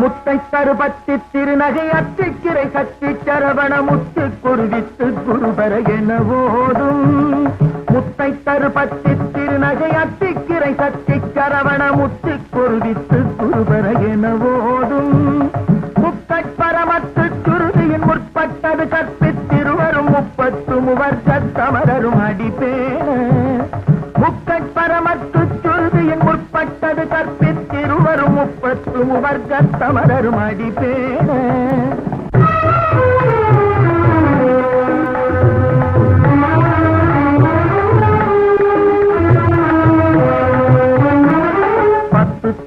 முத்தை தருபத்தி திருநகை அத்திக்கிரை கத்தி சரவண முத்து குருவித்து குருபர என ஓதும். முத்தை தருபத்தி திருநகை அத்திக்கிரை கத்தி சரவண முத்து குருவித்து குருபர என ஓதும். முக்கட்பரமத்து குருதியின் முற்பட்டது கற்பித்திருவரும் 33 தமரரும் அடிப்பேன. முக்கட்பரமத்து குருதியின் முற்பட்டது கற்பித்திருவரும் 33 தமரரும் அடிப்பேன.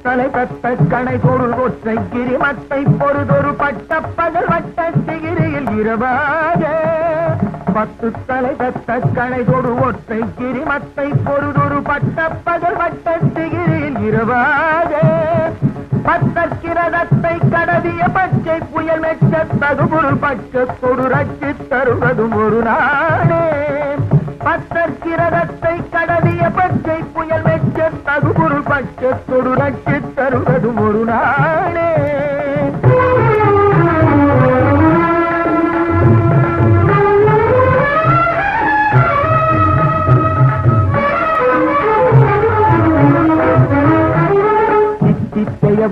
தலை தத்த கணை பொருள் ஒற்றை கிரிமத்தை பொறுதொரு பட்ட பகல் வட்ட சிகிரியில் இரவாக. 10 தலை தத்த கணை பொரு ஒற்றை கிரிமத்தை பொறுதொரு பட்ட பகல் வட்ட சிகிரியில் இரவாக. பத்தற்கிரதத்தை கடவிய பச்சை புயல் மெச்ச தகுபொருள் பட்சத்தொடு ரட்சி தருவதும் ஒரு நாடே. பத்தற்கிரதத்தை கடவிய பச்சை புயல் மெச்ச தகுபொருள் பட்சத்தொடு ரட்சி தருவதும் ஒரு நாடே.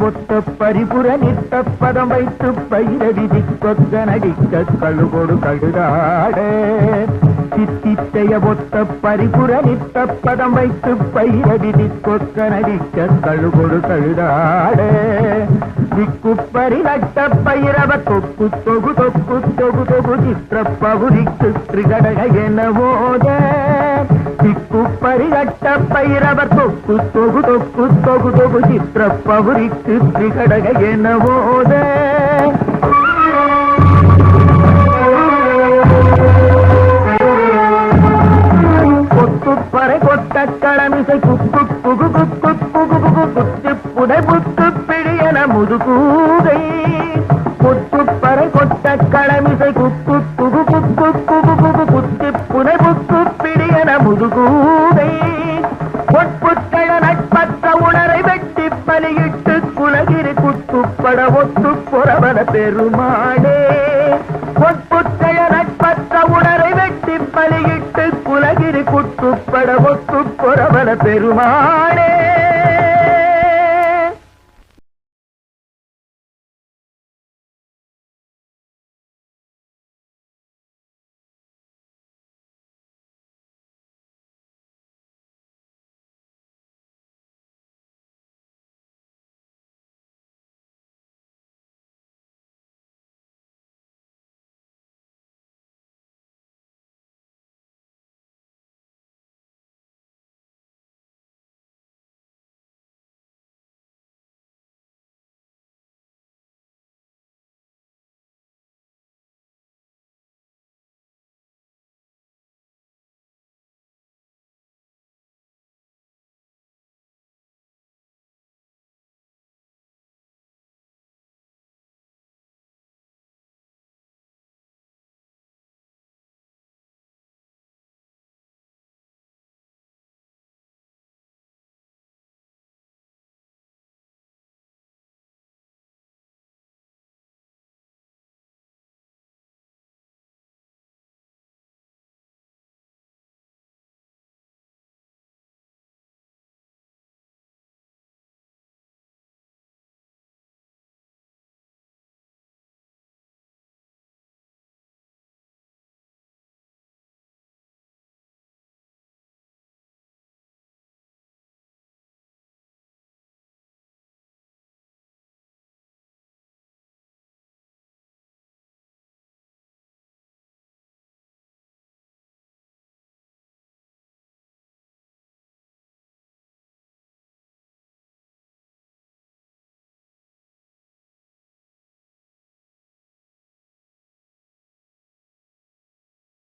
ஒத்த பரிபுர நித்த பதம் வைத்து பயிரவிதி கொத்த நடிக்க கழுகொடு கழுதாட. சித்தித்தைய ஒத்த பரிபுர நித்த பதம் வைத்து பயிரவிதி கொத்த நடிக்க கழுகொடு கழுதாட. திக்குப்பரி நட்ட பயிரவ தொக்கு தொகு தொக்கு தொகு தொகு சித்திர பகுதிக்கு திரிகடக என ஓத. திக்குப்பரி நட்ட பயிரவ தொக்கு தொகு தொக்கு தொகு தொகு சித்திர பகுதிக்கு திரிகடக என ஓத. கொத்துப்பறை கொட்ட களமிசை குக்கு புகு குக்கு புகு புகு குத்து புடை புத்து பிடியன முதுகூதை. கொத்துப்பறை கொட்ட களமிசை குக்கு புகு குக்கு புகு புகு குத்து புடை புத்து பிடியன முதுகூதை. பொற்புத்தள நட்பற்ற உணரை வெட்டி பலியிட்டு குலகிரி குத்துப்பட ஒத்து புறவன பெருமாளே. பொற்புத்தள நட்பற்ற உணரை வெட்டி பலியிட்டு குலகிரி குத்துப்பட ஒத்து புறவன பெருமாள்.